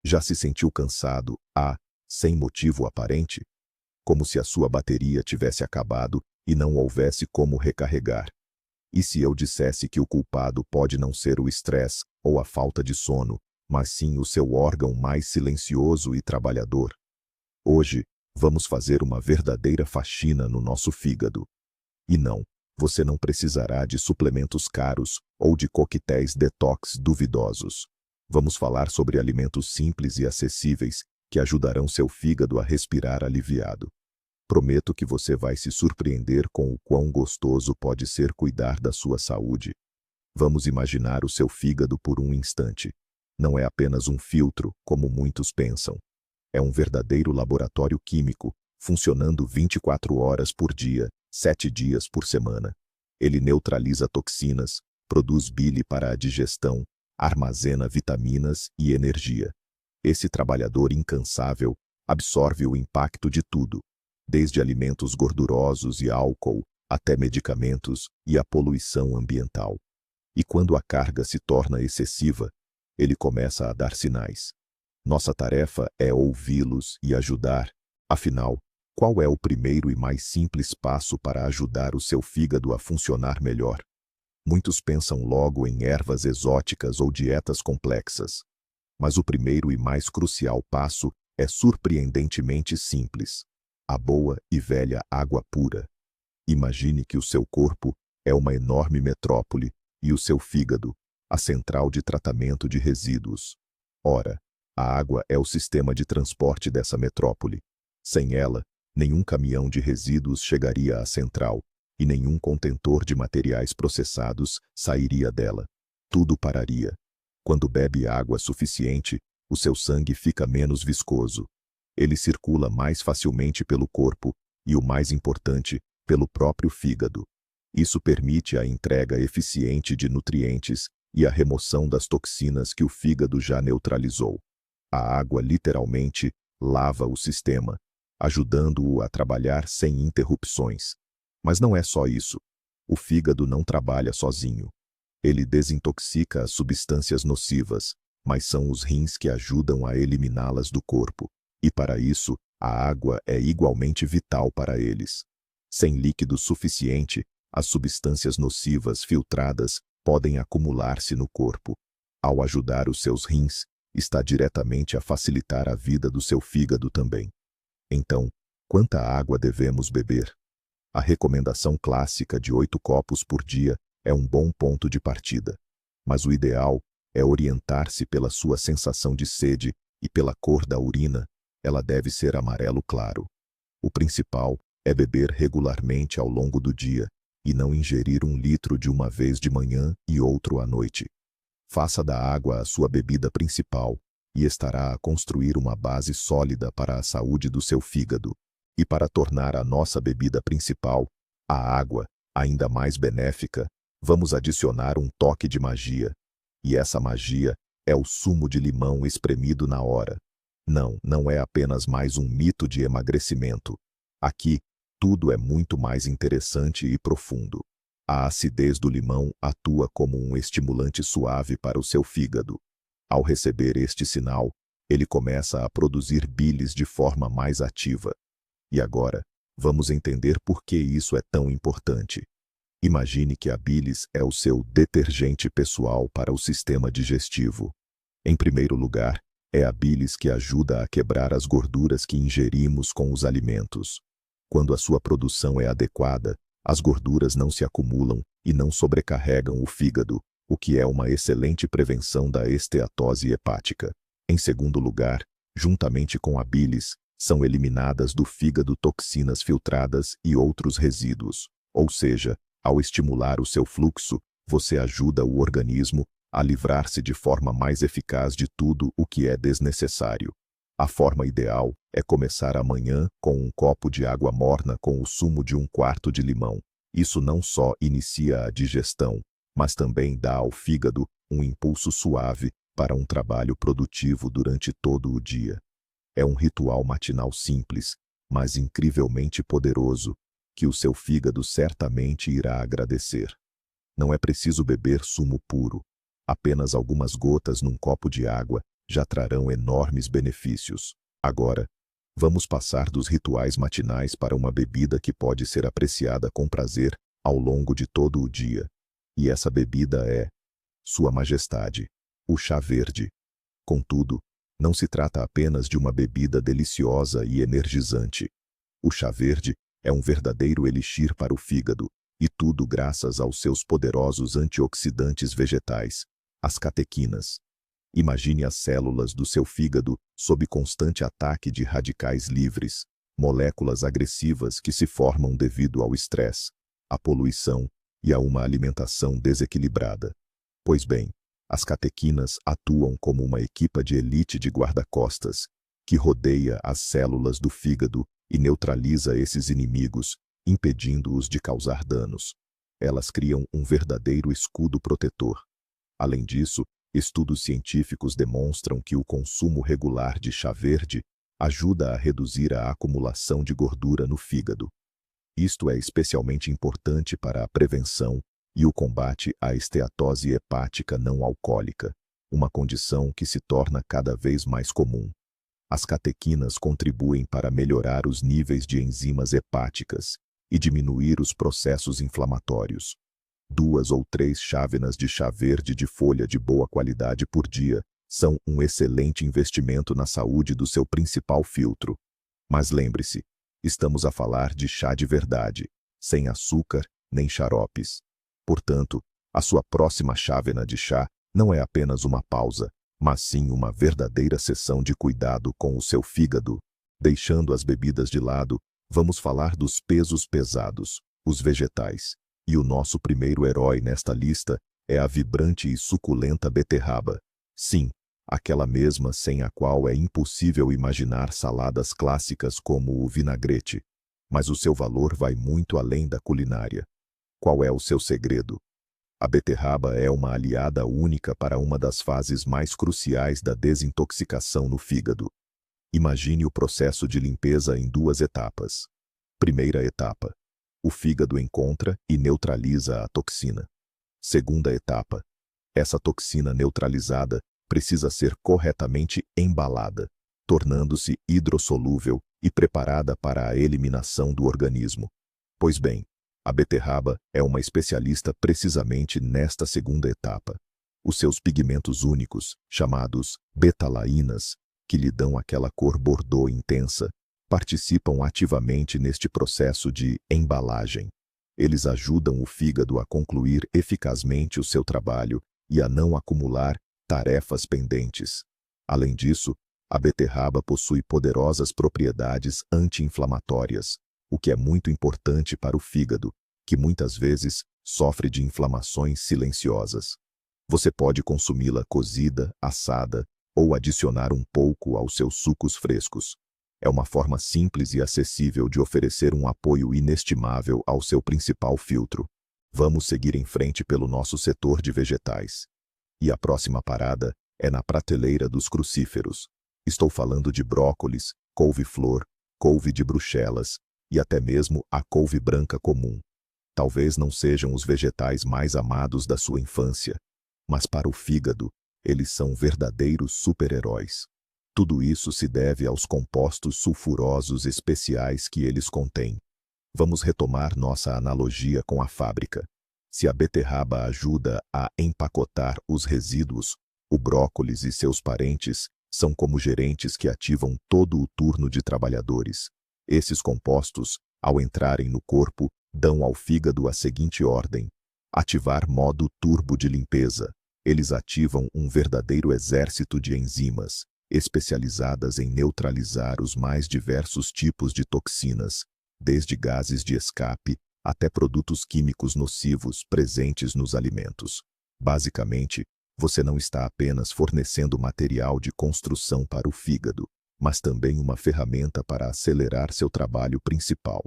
Já se sentiu cansado, sem motivo aparente? Como se a sua bateria tivesse acabado e não houvesse como recarregar. E se eu dissesse que o culpado pode não ser o estresse ou a falta de sono, mas sim o seu órgão mais silencioso e trabalhador? Hoje, vamos fazer uma verdadeira faxina no nosso fígado. E não, você não precisará de suplementos caros ou de coquetéis detox duvidosos. Vamos falar sobre alimentos simples e acessíveis que ajudarão seu fígado a respirar aliviado. Prometo que você vai se surpreender com o quão gostoso pode ser cuidar da sua saúde. Vamos imaginar o seu fígado por um instante. Não é apenas um filtro, como muitos pensam. É um verdadeiro laboratório químico, funcionando 24 horas por dia, 7 dias por semana. Ele neutraliza toxinas, produz bile para a digestão, armazena vitaminas e energia. Esse trabalhador incansável absorve o impacto de tudo, desde alimentos gordurosos e álcool, até medicamentos e a poluição ambiental. E quando a carga se torna excessiva, ele começa a dar sinais. Nossa tarefa é ouvi-los e ajudar. Afinal, qual é o primeiro e mais simples passo para ajudar o seu fígado a funcionar melhor? Muitos pensam logo em ervas exóticas ou dietas complexas. Mas o primeiro e mais crucial passo é surpreendentemente simples. A boa e velha água pura. Imagine que o seu corpo é uma enorme metrópole e o seu fígado, a central de tratamento de resíduos. Ora, a água é o sistema de transporte dessa metrópole. Sem ela, nenhum caminhão de resíduos chegaria à central e nenhum contentor de materiais processados sairia dela. Tudo pararia. Quando bebe água suficiente, o seu sangue fica menos viscoso. Ele circula mais facilmente pelo corpo e, o mais importante, pelo próprio fígado. Isso permite a entrega eficiente de nutrientes e a remoção das toxinas que o fígado já neutralizou. A água literalmente lava o sistema, ajudando-o a trabalhar sem interrupções. Mas não é só isso. O fígado não trabalha sozinho. Ele desintoxica as substâncias nocivas, mas são os rins que ajudam a eliminá-las do corpo. E para isso, a água é igualmente vital para eles. Sem líquido suficiente, as substâncias nocivas filtradas podem acumular-se no corpo. Ao ajudar os seus rins, está diretamente a facilitar a vida do seu fígado também. Então, quanta água devemos beber? A recomendação clássica de 8 copos por dia é um bom ponto de partida. Mas o ideal é orientar-se pela sua sensação de sede e pela cor da urina. Ela deve ser amarelo claro. O principal é beber regularmente ao longo do dia e não ingerir 1 litro de uma vez de manhã e outro à noite. Faça da água a sua bebida principal e estará a construir uma base sólida para a saúde do seu fígado. E para tornar a nossa bebida principal, a água, ainda mais benéfica, vamos adicionar um toque de magia. E essa magia é o sumo de limão espremido na hora. Não é apenas mais um mito de emagrecimento. Aqui, tudo é muito mais interessante e profundo. A acidez do limão atua como um estimulante suave para o seu fígado. Ao receber este sinal, ele começa a produzir bilis de forma mais ativa. E agora, vamos entender por que isso é tão importante. Imagine que a bilis é o seu detergente pessoal para o sistema digestivo. Em primeiro lugar, é a bilis que ajuda a quebrar as gorduras que ingerimos com os alimentos. Quando a sua produção é adequada, as gorduras não se acumulam e não sobrecarregam o fígado, o que é uma excelente prevenção da esteatose hepática. Em segundo lugar, juntamente com a bilis, são eliminadas do fígado toxinas filtradas e outros resíduos. Ou seja, ao estimular o seu fluxo, você ajuda o organismo a livrar-se de forma mais eficaz de tudo o que é desnecessário. A forma ideal é começar amanhã com um copo de água morna com o sumo de 1/4 de limão. Isso não só inicia a digestão, mas também dá ao fígado um impulso suave para um trabalho produtivo durante todo o dia. É um ritual matinal simples, mas incrivelmente poderoso, que o seu fígado certamente irá agradecer. Não é preciso beber sumo puro. Apenas algumas gotas num copo de água já trarão enormes benefícios. Agora, vamos passar dos rituais matinais para uma bebida que pode ser apreciada com prazer ao longo de todo o dia. E essa bebida é Sua Majestade, o chá verde. Contudo, não se trata apenas de uma bebida deliciosa e energizante. O chá verde é um verdadeiro elixir para o fígado, e tudo graças aos seus poderosos antioxidantes vegetais, as catequinas. Imagine as células do seu fígado sob constante ataque de radicais livres, moléculas agressivas que se formam devido ao estresse, à poluição e a uma alimentação desequilibrada. Pois bem, as catequinas atuam como uma equipa de elite de guarda-costas que rodeia as células do fígado e neutraliza esses inimigos, impedindo-os de causar danos. Elas criam um verdadeiro escudo protetor. Além disso, estudos científicos demonstram que o consumo regular de chá verde ajuda a reduzir a acumulação de gordura no fígado. Isto é especialmente importante para a prevenção e o combate à esteatose hepática não alcoólica, uma condição que se torna cada vez mais comum. As catequinas contribuem para melhorar os níveis de enzimas hepáticas e diminuir os processos inflamatórios. 2 ou 3 chávenas de chá verde de folha de boa qualidade por dia são um excelente investimento na saúde do seu principal filtro. Mas lembre-se, estamos a falar de chá de verdade, sem açúcar nem xaropes. Portanto, a sua próxima chávena de chá não é apenas uma pausa, mas sim uma verdadeira sessão de cuidado com o seu fígado. Deixando as bebidas de lado, vamos falar dos pesos pesados, os vegetais. E o nosso primeiro herói nesta lista é a vibrante e suculenta beterraba. Sim, aquela mesma sem a qual é impossível imaginar saladas clássicas como o vinagrete. Mas o seu valor vai muito além da culinária. Qual é o seu segredo? A beterraba é uma aliada única para uma das fases mais cruciais da desintoxicação no fígado. Imagine o processo de limpeza em 2 etapas. Primeira etapa: o fígado encontra e neutraliza a toxina. Segunda etapa: essa toxina neutralizada precisa ser corretamente embalada, tornando-se hidrossolúvel e preparada para a eliminação do organismo. Pois bem, a beterraba é uma especialista precisamente nesta segunda etapa. Os seus pigmentos únicos, chamados betalainas, que lhe dão aquela cor bordô intensa, participam ativamente neste processo de embalagem. Eles ajudam o fígado a concluir eficazmente o seu trabalho e a não acumular tarefas pendentes. Além disso, a beterraba possui poderosas propriedades anti-inflamatórias, o que é muito importante para o fígado, que muitas vezes sofre de inflamações silenciosas. Você pode consumi-la cozida, assada ou adicionar um pouco aos seus sucos frescos. É uma forma simples e acessível de oferecer um apoio inestimável ao seu principal filtro. Vamos seguir em frente pelo nosso setor de vegetais. E a próxima parada é na prateleira dos crucíferos. Estou falando de brócolis, couve-flor, couve de Bruxelas e até mesmo a couve branca comum. Talvez não sejam os vegetais mais amados da sua infância, mas para o fígado, eles são verdadeiros super-heróis. Tudo isso se deve aos compostos sulfurosos especiais que eles contêm. Vamos retomar nossa analogia com a fábrica. Se a beterraba ajuda a empacotar os resíduos, o brócolis e seus parentes são como gerentes que ativam todo o turno de trabalhadores. Esses compostos, ao entrarem no corpo, dão ao fígado a seguinte ordem: ativar modo turbo de limpeza. Eles ativam um verdadeiro exército de enzimas, especializadas em neutralizar os mais diversos tipos de toxinas, desde gases de escape até produtos químicos nocivos presentes nos alimentos. Basicamente, você não está apenas fornecendo material de construção para o fígado, mas também uma ferramenta para acelerar seu trabalho principal.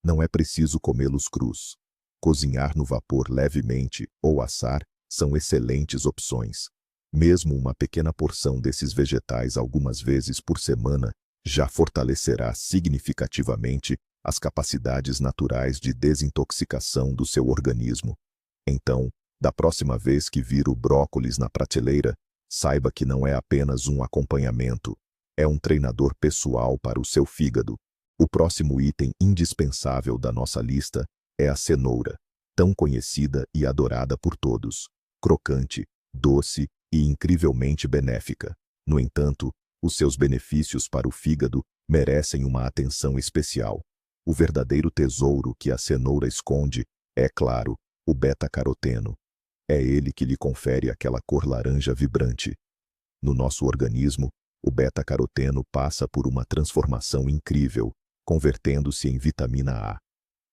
Não é preciso comê-los crus. Cozinhar no vapor levemente ou assar são excelentes opções. Mesmo uma pequena porção desses vegetais algumas vezes por semana já fortalecerá significativamente as capacidades naturais de desintoxicação do seu organismo. Então, da próxima vez que vir o brócolis na prateleira, saiba que não é apenas um acompanhamento, é um treinador pessoal para o seu fígado. O próximo item indispensável da nossa lista é a cenoura, tão conhecida e adorada por todos. Crocante, doce e incrivelmente benéfica. No entanto, os seus benefícios para o fígado merecem uma atenção especial. O verdadeiro tesouro que a cenoura esconde é, claro, o beta-caroteno. É ele que lhe confere aquela cor laranja vibrante. No nosso organismo, o beta-caroteno passa por uma transformação incrível, convertendo-se em vitamina A.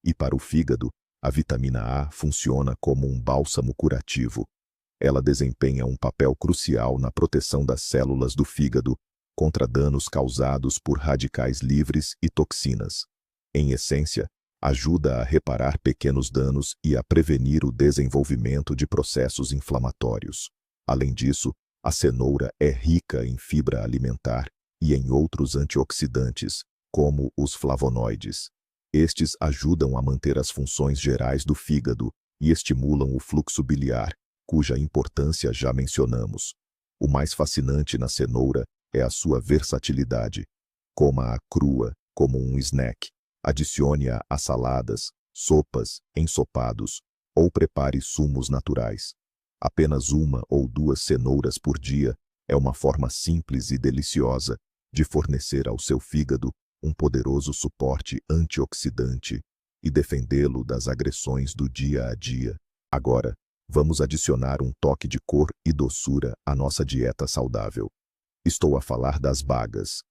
E para o fígado, a vitamina A funciona como um bálsamo curativo. Ela desempenha um papel crucial na proteção das células do fígado contra danos causados por radicais livres e toxinas. Em essência, ajuda a reparar pequenos danos e a prevenir o desenvolvimento de processos inflamatórios. Além disso, a cenoura é rica em fibra alimentar e em outros antioxidantes, como os flavonoides. Estes ajudam a manter as funções gerais do fígado e estimulam o fluxo biliar, cuja importância já mencionamos. O mais fascinante na cenoura é a sua versatilidade. Coma-a crua, como um snack. Adicione-a a saladas, sopas, ensopados, ou prepare sumos naturais. Apenas 1 ou 2 cenouras por dia é uma forma simples e deliciosa de fornecer ao seu fígado um poderoso suporte antioxidante e defendê-lo das agressões do dia a dia. Agora, vamos adicionar um toque de cor e doçura à nossa dieta saudável. Estou a falar das bagas.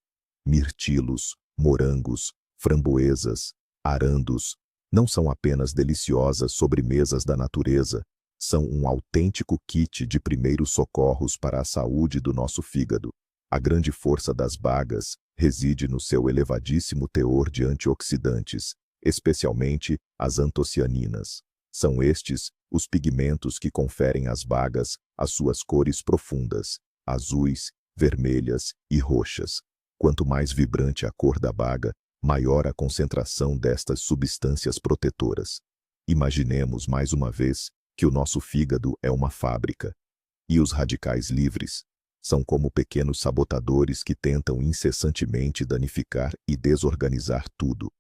Mirtilos, morangos, framboesas, arandos, não são apenas deliciosas sobremesas da natureza, são um autêntico kit de primeiros socorros para a saúde do nosso fígado. A grande força das bagas reside no seu elevadíssimo teor de antioxidantes, especialmente as antocianinas. São estes os pigmentos que conferem às bagas as suas cores profundas, azuis, vermelhas e roxas. Quanto mais vibrante a cor da baga, maior a concentração destas substâncias protetoras. Imaginemos mais uma vez que o nosso fígado é uma fábrica, e os radicais livres são como pequenos sabotadores que tentam incessantemente danificar e desorganizar tudo.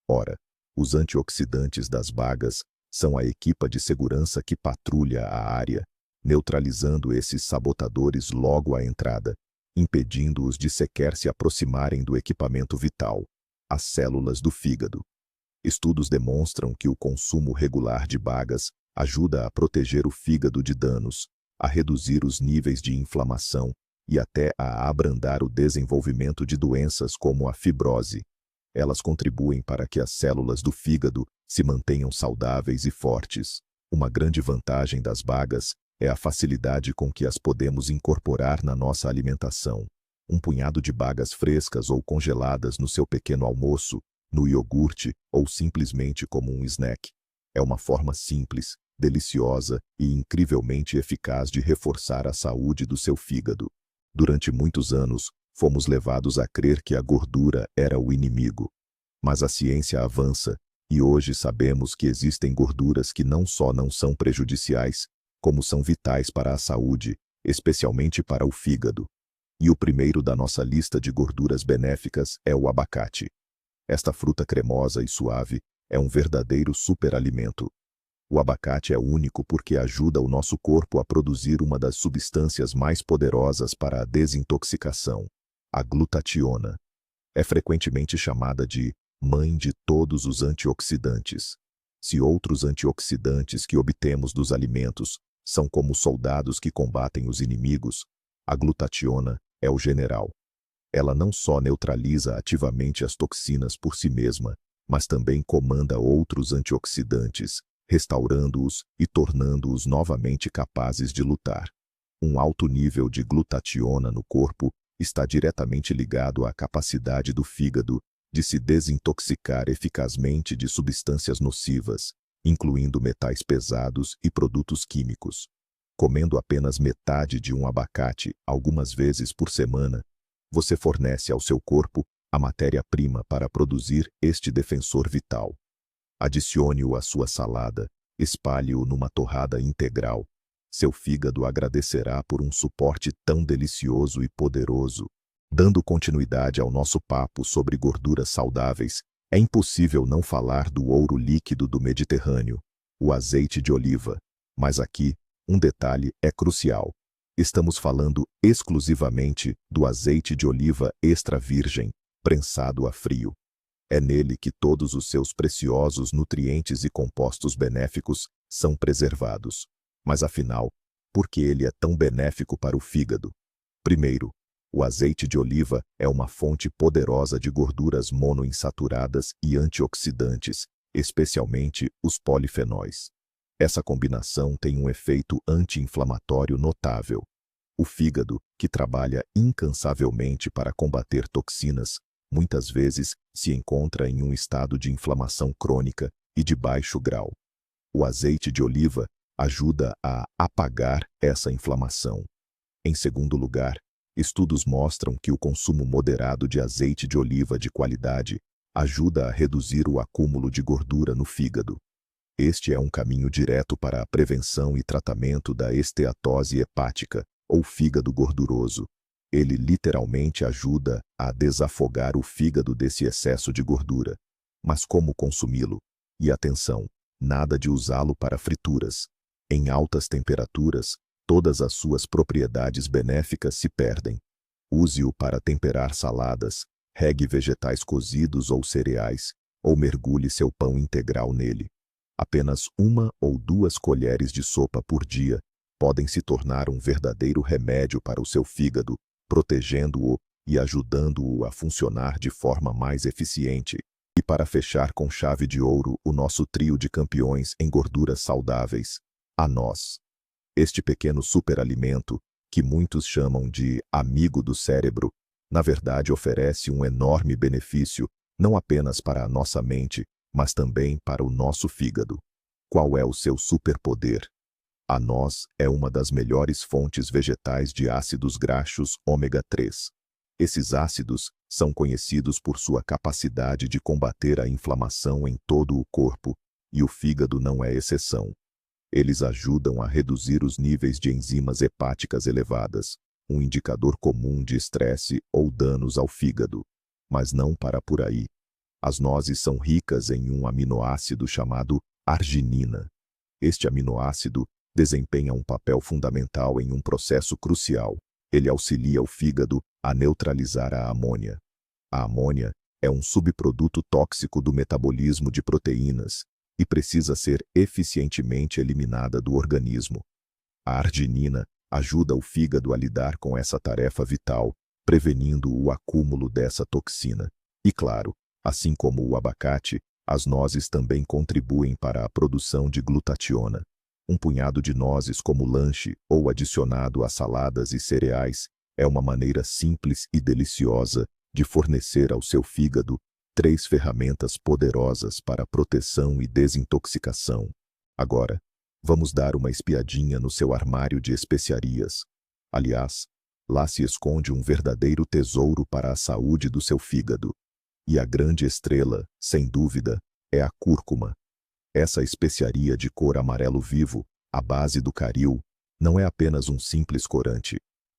Ora, os antioxidantes das bagas são a equipa de segurança que patrulha a área, neutralizando esses sabotadores logo à entrada, impedindo-os de sequer se aproximarem do equipamento vital, as células do fígado. Estudos demonstram que o consumo regular de bagas ajuda a proteger o fígado de danos, a reduzir os níveis de inflamação e até a abrandar o desenvolvimento de doenças como a fibrose. Elas contribuem para que as células do fígado se mantenham saudáveis e fortes. Uma grande vantagem das bagas é a facilidade com que as podemos incorporar na nossa alimentação. Um punhado de bagas frescas ou congeladas no seu pequeno almoço, no iogurte ou simplesmente como um snack. É uma forma simples, deliciosa e incrivelmente eficaz de reforçar a saúde do seu fígado. Durante muitos anos, fomos levados a crer que a gordura era o inimigo. Mas a ciência avança, e hoje sabemos que existem gorduras que não só não são prejudiciais, como são vitais para a saúde, especialmente para o fígado. E o primeiro da nossa lista de gorduras benéficas é o abacate. Esta fruta cremosa e suave é um verdadeiro superalimento. O abacate é único porque ajuda o nosso corpo a produzir uma das substâncias mais poderosas para a desintoxicação, a glutationa. É frequentemente chamada de mãe de todos os antioxidantes. Se outros antioxidantes que obtemos dos alimentos são como soldados que combatem os inimigos, a glutationa é o general. Ela não só neutraliza ativamente as toxinas por si mesma, mas também comanda outros antioxidantes, restaurando-os e tornando-os novamente capazes de lutar. Um alto nível de glutationa no corpo está diretamente ligado à capacidade do fígado de se desintoxicar eficazmente de substâncias nocivas, incluindo metais pesados e produtos químicos. Comendo apenas metade de um abacate algumas vezes por semana, você fornece ao seu corpo a matéria-prima para produzir este defensor vital. Adicione-o à sua salada, espalhe-o numa torrada integral, seu fígado agradecerá por um suporte tão delicioso e poderoso. Dando continuidade ao nosso papo sobre gorduras saudáveis, é impossível não falar do ouro líquido do Mediterrâneo, o azeite de oliva. Mas aqui, um detalhe é crucial. Estamos falando exclusivamente do azeite de oliva extra virgem, prensado a frio. É nele que todos os seus preciosos nutrientes e compostos benéficos são preservados. Mas afinal, por que ele é tão benéfico para o fígado? Primeiro, o azeite de oliva é uma fonte poderosa de gorduras monoinsaturadas e antioxidantes, especialmente os polifenóis. Essa combinação tem um efeito anti-inflamatório notável. O fígado, que trabalha incansavelmente para combater toxinas, muitas vezes se encontra em um estado de inflamação crônica e de baixo grau. O azeite de oliva ajuda a apagar essa inflamação. Em segundo lugar, estudos mostram que o consumo moderado de azeite de oliva de qualidade ajuda a reduzir o acúmulo de gordura no fígado. Este é um caminho direto para a prevenção e tratamento da esteatose hepática, ou fígado gorduroso. Ele literalmente ajuda a desafogar o fígado desse excesso de gordura. Mas como consumi-lo? E atenção, nada de usá-lo para frituras. Em altas temperaturas, todas as suas propriedades benéficas se perdem. Use-o para temperar saladas, regue vegetais cozidos ou cereais, ou mergulhe seu pão integral nele. Apenas 1 ou 2 colheres de sopa por dia podem se tornar um verdadeiro remédio para o seu fígado, protegendo-o e ajudando-o a funcionar de forma mais eficiente. E para fechar com chave de ouro o nosso trio de campeões em gorduras saudáveis, a noz. Este pequeno superalimento, que muitos chamam de amigo do cérebro, na verdade oferece um enorme benefício não apenas para a nossa mente, mas também para o nosso fígado. Qual é o seu superpoder? A noz é uma das melhores fontes vegetais de ácidos graxos ômega 3. Esses ácidos são conhecidos por sua capacidade de combater a inflamação em todo o corpo, e o fígado não é exceção. Eles ajudam a reduzir os níveis de enzimas hepáticas elevadas, um indicador comum de estresse ou danos ao fígado. Mas não para por aí. As nozes são ricas em um aminoácido chamado arginina. Este aminoácido desempenha um papel fundamental em um processo crucial. Ele auxilia o fígado a neutralizar a amônia. A amônia é um subproduto tóxico do metabolismo de proteínas e precisa ser eficientemente eliminada do organismo. A arginina ajuda o fígado a lidar com essa tarefa vital, prevenindo o acúmulo dessa toxina. E claro, assim como o abacate, as nozes também contribuem para a produção de glutationa. Um punhado de nozes como lanche ou adicionado a saladas e cereais é uma maneira simples e deliciosa de fornecer ao seu fígado 3 ferramentas poderosas para proteção e desintoxicação. Agora, vamos dar uma espiadinha no seu armário de especiarias. Aliás, lá se esconde um verdadeiro tesouro para a saúde do seu fígado. E a grande estrela, sem dúvida, é a cúrcuma. Essa especiaria de cor amarelo vivo, à base do caril, não é apenas um simples corante.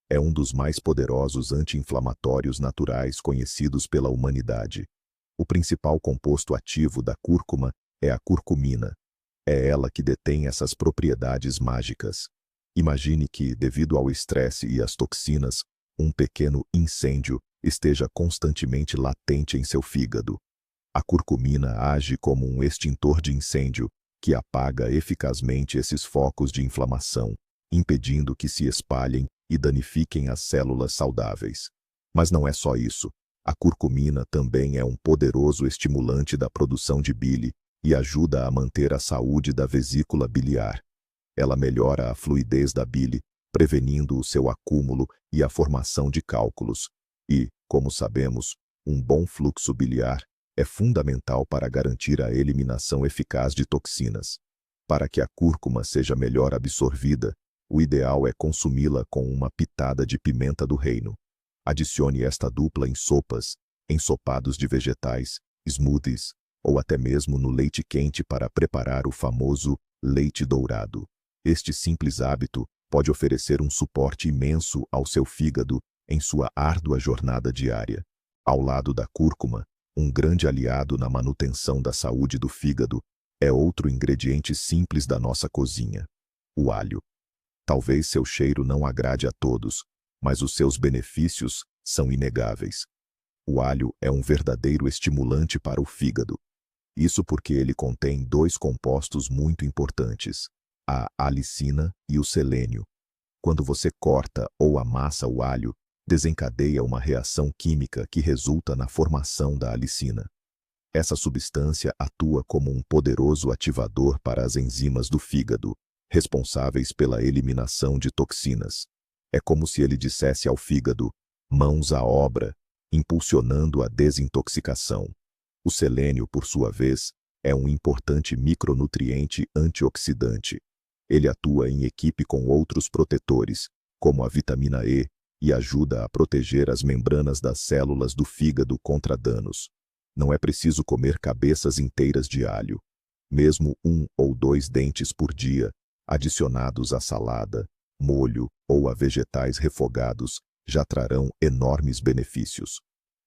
É um dos mais poderosos anti-inflamatórios naturais conhecidos pela humanidade. O principal composto ativo da cúrcuma é a curcumina. É ela que detém essas propriedades mágicas. Imagine que, devido ao estresse e às toxinas, um pequeno incêndio esteja constantemente latente em seu fígado. A curcumina age como um extintor de incêndio que apaga eficazmente esses focos de inflamação, impedindo que se espalhem e danifiquem as células saudáveis. Mas não é só isso. A curcumina também é um poderoso estimulante da produção de bile e ajuda a manter a saúde da vesícula biliar. Ela melhora a fluidez da bile, prevenindo o seu acúmulo e a formação de cálculos. E, como sabemos, um bom fluxo biliar é fundamental para garantir a eliminação eficaz de toxinas. Para que a cúrcuma seja melhor absorvida, o ideal é consumi-la com uma pitada de pimenta do reino. Adicione esta dupla em sopas, ensopados de vegetais, smoothies, ou até mesmo no leite quente para preparar o famoso leite dourado. Este simples hábito pode oferecer um suporte imenso ao seu fígado em sua árdua jornada diária. Ao lado da cúrcuma, um grande aliado na manutenção da saúde do fígado, é outro ingrediente simples da nossa cozinha: o alho. Talvez seu cheiro não agrade a todos, mas os seus benefícios são inegáveis. O alho é um verdadeiro estimulante para o fígado. Isso porque ele contém dois compostos muito importantes: a alicina e o selênio. Quando você corta ou amassa o alho, desencadeia uma reação química que resulta na formação da alicina. Essa substância atua como um poderoso ativador para as enzimas do fígado, responsáveis pela eliminação de toxinas. É como se ele dissesse ao fígado: mãos à obra, impulsionando a desintoxicação. O selênio, por sua vez, é um importante micronutriente antioxidante. Ele atua em equipe com outros protetores, como a vitamina E, e ajuda a proteger as membranas das células do fígado contra danos. Não é preciso comer cabeças inteiras de alho. Mesmo 1 ou 2 dentes por dia, adicionados à salada, molho ou a vegetais refogados, já trarão enormes benefícios.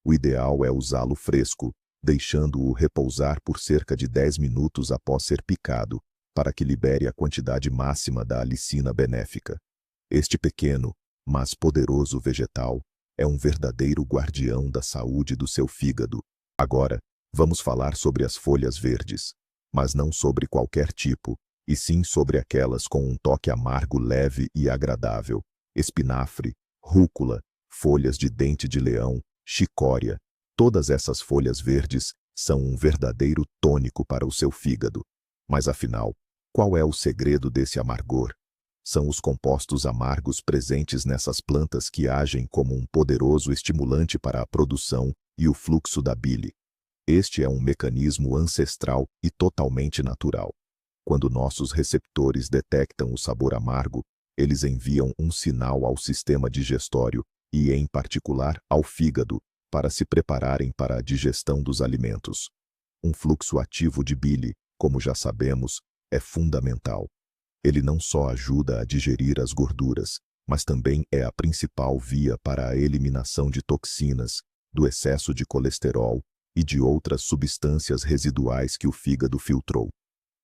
O ideal é usá-lo fresco, deixando-o repousar por cerca de 10 minutos após ser picado, para que libere a quantidade máxima da alicina benéfica. Este pequeno, mas poderoso vegetal é um verdadeiro guardião da saúde do seu fígado. Agora, vamos falar sobre as folhas verdes, mas não sobre qualquer tipo, e sim sobre aquelas com um toque amargo leve e agradável: espinafre, rúcula, folhas de dente de leão, chicória. Todas essas folhas verdes são um verdadeiro tônico para o seu fígado. Mas afinal, qual é o segredo desse amargor? São os compostos amargos presentes nessas plantas que agem como um poderoso estimulante para a produção e o fluxo da bile. Este é um mecanismo ancestral e totalmente natural. Quando nossos receptores detectam o sabor amargo, eles enviam um sinal ao sistema digestório e, em particular, ao fígado, para se prepararem para a digestão dos alimentos. Um fluxo ativo de bile, como já sabemos, é fundamental. Ele não só ajuda a digerir as gorduras, mas também é a principal via para a eliminação de toxinas, do excesso de colesterol e de outras substâncias residuais que o fígado filtrou.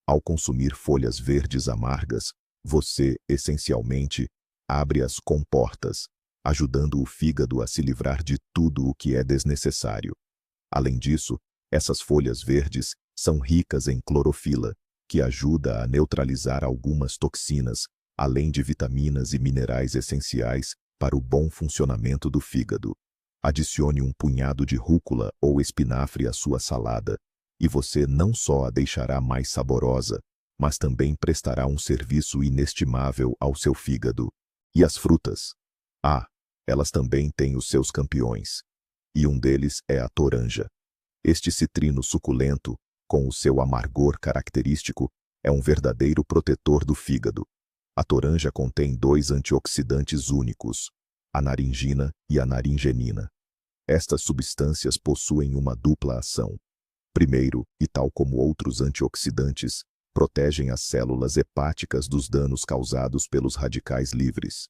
Ao consumir folhas verdes amargas, você, essencialmente, abre as comportas, ajudando o fígado a se livrar de tudo o que é desnecessário. Além disso, essas folhas verdes são ricas em clorofila, que ajuda a neutralizar algumas toxinas, além de vitaminas e minerais essenciais para o bom funcionamento do fígado. Adicione um punhado de rúcula ou espinafre à sua salada, e você não só a deixará mais saborosa, mas também prestará um serviço inestimável ao seu fígado. E as frutas? Ah, elas também têm os seus campeões. E um deles é a toranja. Este citrino suculento, com o seu amargor característico, é um verdadeiro protetor do fígado. A toranja contém 2 antioxidantes únicos, a naringina e a naringenina. Estas substâncias possuem uma dupla ação. Primeiro, e tal como outros antioxidantes, protegem as células hepáticas dos danos causados pelos radicais livres.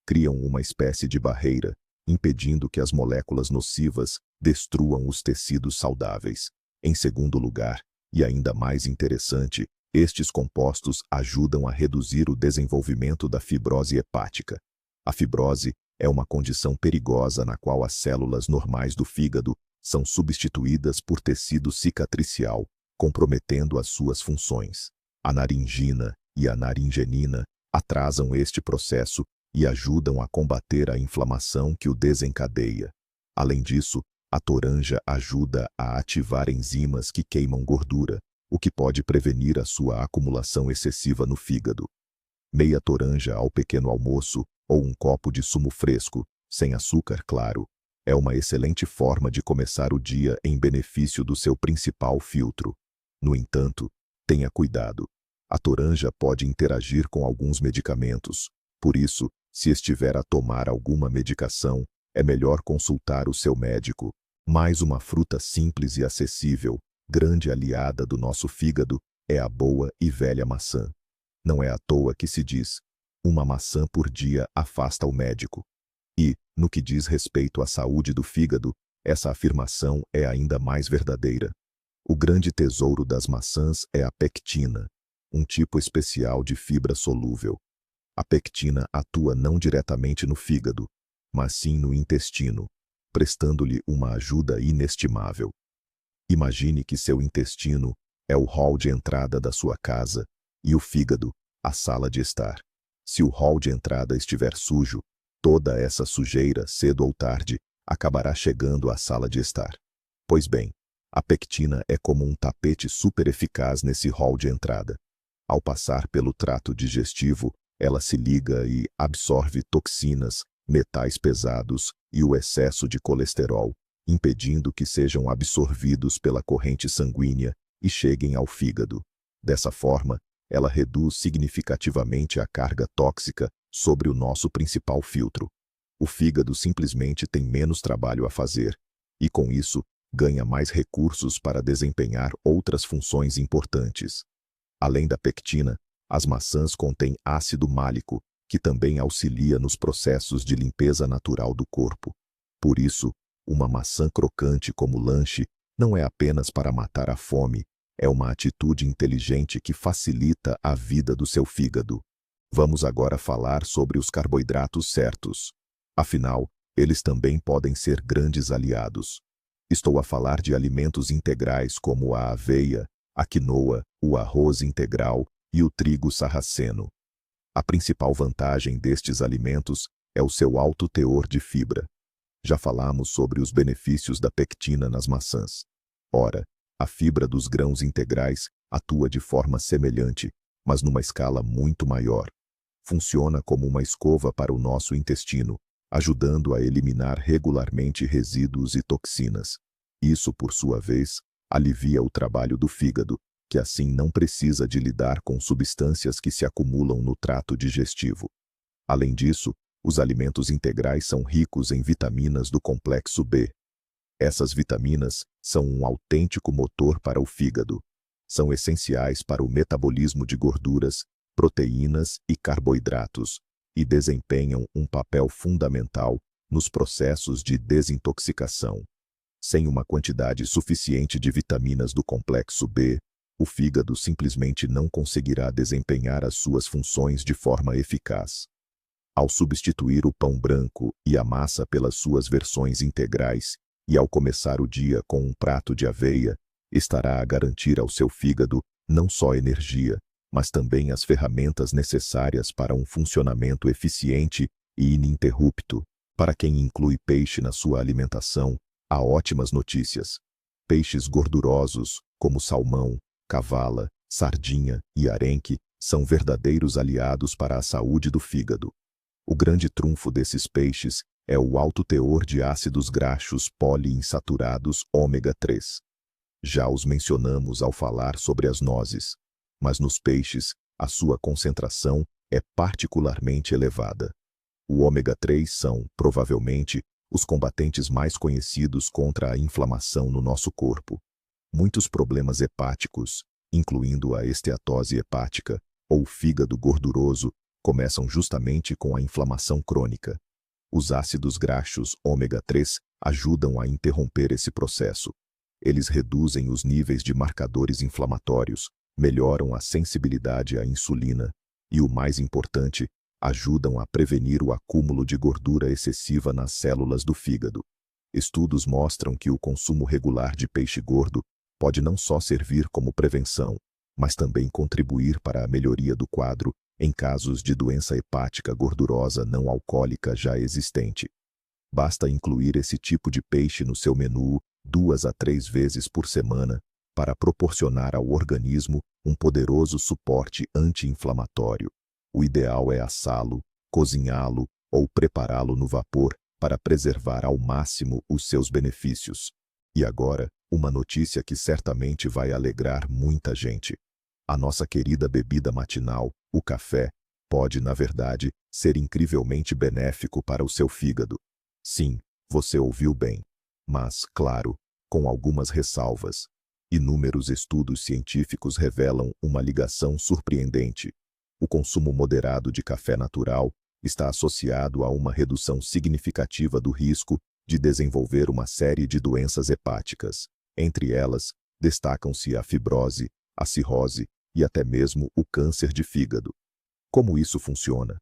Criam uma espécie de barreira, impedindo que as moléculas nocivas destruam os tecidos saudáveis. Em segundo lugar, e ainda mais interessante, estes compostos ajudam a reduzir o desenvolvimento da fibrose hepática. A fibrose é uma condição perigosa na qual as células normais do fígado são substituídas por tecido cicatricial, comprometendo as suas funções. A naringina e a naringenina atrasam este processo e ajudam a combater a inflamação que o desencadeia. Além disso, a toranja ajuda a ativar enzimas que queimam gordura, o que pode prevenir a sua acumulação excessiva no fígado. Meia toranja ao pequeno almoço ou um copo de sumo fresco, sem açúcar claro, é uma excelente forma de começar o dia em benefício do seu principal filtro. No entanto, tenha cuidado. A toranja pode interagir com alguns medicamentos. Por isso, se estiver a tomar alguma medicação, é melhor consultar o seu médico. Mais uma fruta simples e acessível, grande aliada do nosso fígado, é a boa e velha maçã. Não é à toa que se diz: Uma maçã por dia afasta o médico. E, no que diz respeito à saúde do fígado, essa afirmação é ainda mais verdadeira. O grande tesouro das maçãs é a pectina, um tipo especial de fibra solúvel. A pectina atua não diretamente no fígado, mas sim no intestino, prestando-lhe uma ajuda inestimável. Imagine que seu intestino é o hall de entrada da sua casa e o fígado, a sala de estar. Se o hall de entrada estiver sujo, toda essa sujeira, cedo ou tarde, acabará chegando à sala de estar. Pois bem, a pectina é como um tapete super eficaz nesse hall de entrada. Ao passar pelo trato digestivo, ela se liga e absorve toxinas, metais pesados e o excesso de colesterol, impedindo que sejam absorvidos pela corrente sanguínea e cheguem ao fígado. Dessa forma, ela reduz significativamente a carga tóxica sobre o nosso principal filtro. O fígado simplesmente tem menos trabalho a fazer e, com isso, ganha mais recursos para desempenhar outras funções importantes. Além da pectina, as maçãs contêm ácido málico, que também auxilia nos processos de limpeza natural do corpo. Por isso, uma maçã crocante como lanche não é apenas para matar a fome, é uma atitude inteligente que facilita a vida do seu fígado. Vamos agora falar sobre os carboidratos certos. Afinal, eles também podem ser grandes aliados. Estou a falar de alimentos integrais como a aveia, a quinoa, o arroz integral e o trigo sarraceno. A principal vantagem destes alimentos é o seu alto teor de fibra. Já falamos sobre os benefícios da pectina nas maçãs. Ora, a fibra dos grãos integrais atua de forma semelhante, mas numa escala muito maior. Funciona como uma escova para o nosso intestino, ajudando a eliminar regularmente resíduos e toxinas. Isso, por sua vez, alivia o trabalho do fígado, que assim não precisa de lidar com substâncias que se acumulam no trato digestivo. Além disso, os alimentos integrais são ricos em vitaminas do complexo B. Essas vitaminas são um autêntico motor para o fígado. São essenciais para o metabolismo de gorduras, proteínas e carboidratos, e desempenham um papel fundamental nos processos de desintoxicação. Sem uma quantidade suficiente de vitaminas do complexo B, o fígado simplesmente não conseguirá desempenhar as suas funções de forma eficaz. Ao substituir o pão branco e a massa pelas suas versões integrais, e ao começar o dia com um prato de aveia, estará a garantir ao seu fígado não só energia, mas também as ferramentas necessárias para um funcionamento eficiente e ininterrupto. Para quem inclui peixe na sua alimentação, há ótimas notícias. Peixes gordurosos, como salmão, cavala, sardinha e arenque, são verdadeiros aliados para a saúde do fígado. O grande trunfo desses peixes é o alto teor de ácidos graxos poliinsaturados ômega 3. Já os mencionamos ao falar sobre as nozes, mas nos peixes, a sua concentração é particularmente elevada. O ômega 3 são, provavelmente, os combatentes mais conhecidos contra a inflamação no nosso corpo. Muitos problemas hepáticos, incluindo a esteatose hepática ou o fígado gorduroso, começam justamente com a inflamação crônica. Os ácidos graxos ômega 3 ajudam a interromper esse processo. Eles reduzem os níveis de marcadores inflamatórios, melhoram a sensibilidade à insulina e, o mais importante, ajudam a prevenir o acúmulo de gordura excessiva nas células do fígado. Estudos mostram que o consumo regular de peixe gordo pode não só servir como prevenção, mas também contribuir para a melhoria do quadro em casos de doença hepática gordurosa não alcoólica já existente. Basta incluir esse tipo de peixe no seu menu 2 a 3 vezes por semana para proporcionar ao organismo um poderoso suporte anti-inflamatório. O ideal é assá-lo, cozinhá-lo ou prepará-lo no vapor para preservar ao máximo os seus benefícios. E agora, uma notícia que certamente vai alegrar muita gente. A nossa querida bebida matinal, o café, pode, na verdade, ser incrivelmente benéfico para o seu fígado. Sim, você ouviu bem. Mas, claro, com algumas ressalvas. Inúmeros estudos científicos revelam uma ligação surpreendente. O consumo moderado de café natural está associado a uma redução significativa do risco de desenvolver uma série de doenças hepáticas. Entre elas, destacam-se a fibrose, a cirrose e até mesmo o câncer de fígado. Como isso funciona?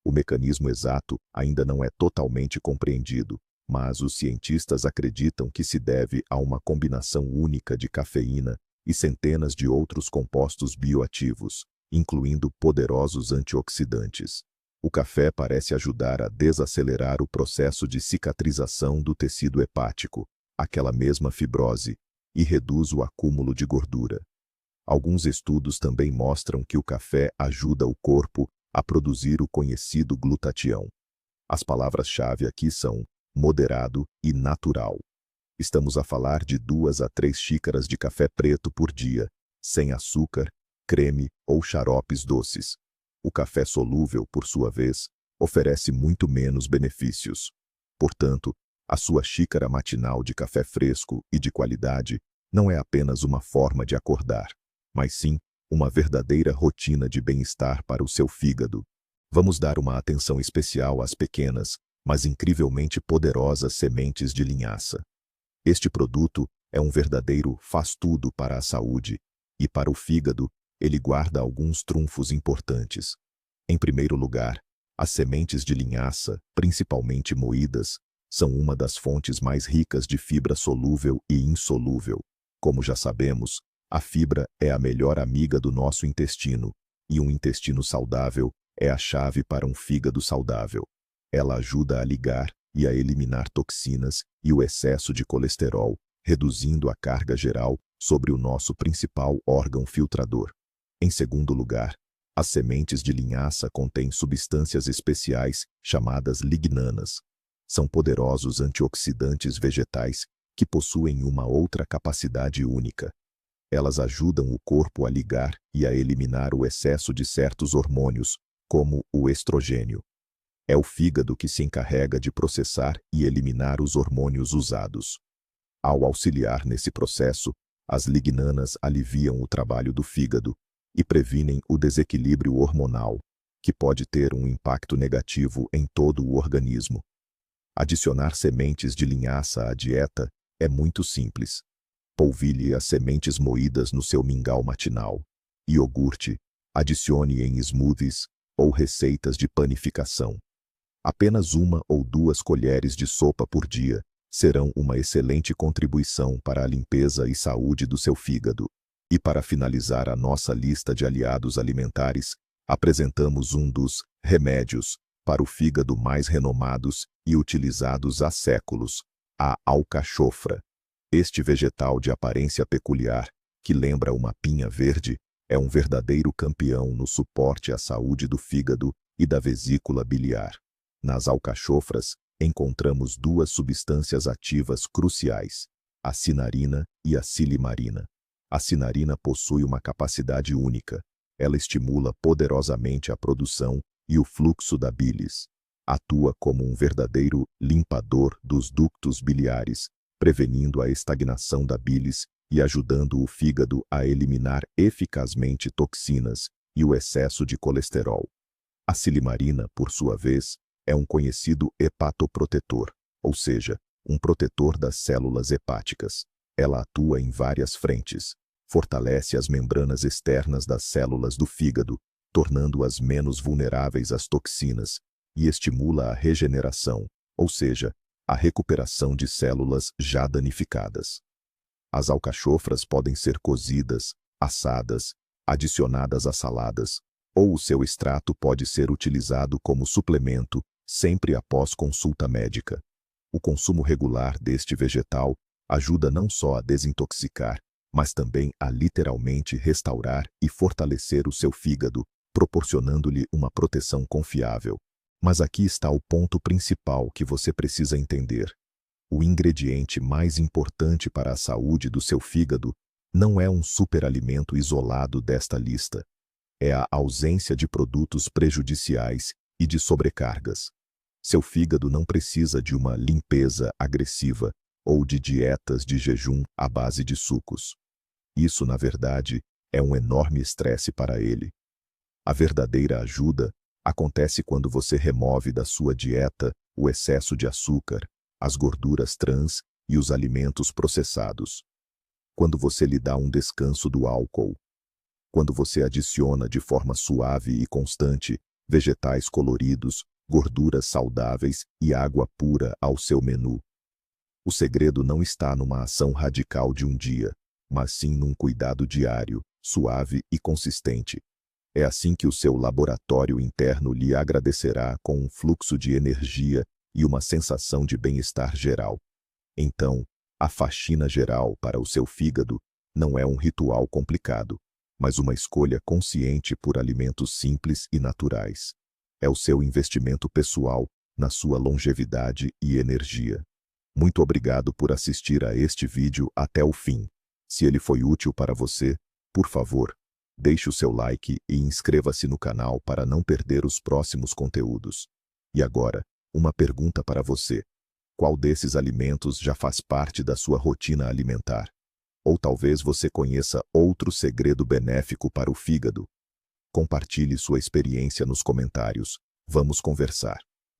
O mecanismo exato ainda não é totalmente compreendido, mas os cientistas acreditam que se deve a uma combinação única de cafeína e centenas de outros compostos bioativos, incluindo poderosos antioxidantes. O café parece ajudar a desacelerar o processo de cicatrização do tecido hepático, aquela mesma fibrose, e reduz o acúmulo de gordura. Alguns estudos também mostram que o café ajuda o corpo a produzir o conhecido glutatião. As palavras-chave aqui são moderado e natural. Estamos a falar de 2 a 3 xícaras de café preto por dia, sem açúcar, creme ou xaropes doces. O café solúvel, por sua vez, oferece muito menos benefícios. Portanto, a sua xícara matinal de café fresco e de qualidade não é apenas uma forma de acordar, mas sim uma verdadeira rotina de bem-estar para o seu fígado. Vamos dar uma atenção especial às pequenas, mas incrivelmente poderosas sementes de linhaça. Este produto é um verdadeiro faz-tudo para a saúde, e para o fígado, ele guarda alguns trunfos importantes. Em primeiro lugar, as sementes de linhaça, principalmente moídas, são uma das fontes mais ricas de fibra solúvel e insolúvel. Como já sabemos, a fibra é a melhor amiga do nosso intestino, e um intestino saudável é a chave para um fígado saudável. Ela ajuda a ligar e a eliminar toxinas e o excesso de colesterol, reduzindo a carga geral sobre o nosso principal órgão filtrador. Em segundo lugar, as sementes de linhaça contêm substâncias especiais chamadas lignanas. São poderosos antioxidantes vegetais que possuem uma outra capacidade única. Elas ajudam o corpo a ligar e a eliminar o excesso de certos hormônios, como o estrogênio. É o fígado que se encarrega de processar e eliminar os hormônios usados. Ao auxiliar nesse processo, as lignanas aliviam o trabalho do fígado e previnem o desequilíbrio hormonal, que pode ter um impacto negativo em todo o organismo. Adicionar sementes de linhaça à dieta é muito simples. Polvilhe as sementes moídas no seu mingau matinal. Iogurte, adicione em smoothies ou receitas de panificação. Apenas 1 ou 2 colheres de sopa por dia serão uma excelente contribuição para a limpeza e saúde do seu fígado. E para finalizar a nossa lista de aliados alimentares, apresentamos um dos remédios para o fígado mais renomados e utilizados há séculos, a alcachofra. Este vegetal de aparência peculiar, que lembra uma pinha verde, é um verdadeiro campeão no suporte à saúde do fígado e da vesícula biliar. Nas alcachofras, encontramos 2 substâncias ativas cruciais, a cinarina e a silimarina. A cinarina possui uma capacidade única. Ela estimula poderosamente a produção e o fluxo da bilis. Atua como um verdadeiro limpador dos ductos biliares, prevenindo a estagnação da bilis e ajudando o fígado a eliminar eficazmente toxinas e o excesso de colesterol. A silimarina, por sua vez, é um conhecido hepatoprotetor, ou seja, um protetor das células hepáticas. Ela atua em várias frentes, fortalece as membranas externas das células do fígado, tornando-as menos vulneráveis às toxinas, e estimula a regeneração, ou seja, a recuperação de células já danificadas. As alcachofras podem ser cozidas, assadas, adicionadas a saladas, ou o seu extrato pode ser utilizado como suplemento, sempre após consulta médica. O consumo regular deste vegetal ajuda não só a desintoxicar, mas também a literalmente restaurar e fortalecer o seu fígado, proporcionando-lhe uma proteção confiável. Mas aqui está o ponto principal que você precisa entender. O ingrediente mais importante para a saúde do seu fígado não é um superalimento isolado desta lista. É a ausência de produtos prejudiciais e de sobrecargas. Seu fígado não precisa de uma limpeza agressiva ou de dietas de jejum à base de sucos. Isso, na verdade, é um enorme estresse para ele. A verdadeira ajuda acontece quando você remove da sua dieta o excesso de açúcar, as gorduras trans e os alimentos processados. Quando você lhe dá um descanso do álcool. Quando você adiciona de forma suave e constante vegetais coloridos, gorduras saudáveis e água pura ao seu menu. O segredo não está numa ação radical de um dia, mas sim num cuidado diário, suave e consistente. É assim que o seu laboratório interno lhe agradecerá com um fluxo de energia e uma sensação de bem-estar geral. Então, a faxina geral para o seu fígado não é um ritual complicado, mas uma escolha consciente por alimentos simples e naturais. É o seu investimento pessoal na sua longevidade e energia. Muito obrigado por assistir a este vídeo até o fim. Se ele foi útil para você, por favor, deixe o seu like e inscreva-se no canal para não perder os próximos conteúdos. E agora, uma pergunta para você. Qual desses alimentos já faz parte da sua rotina alimentar? Ou talvez você conheça outro segredo benéfico para o fígado? Compartilhe sua experiência nos comentários. Vamos conversar.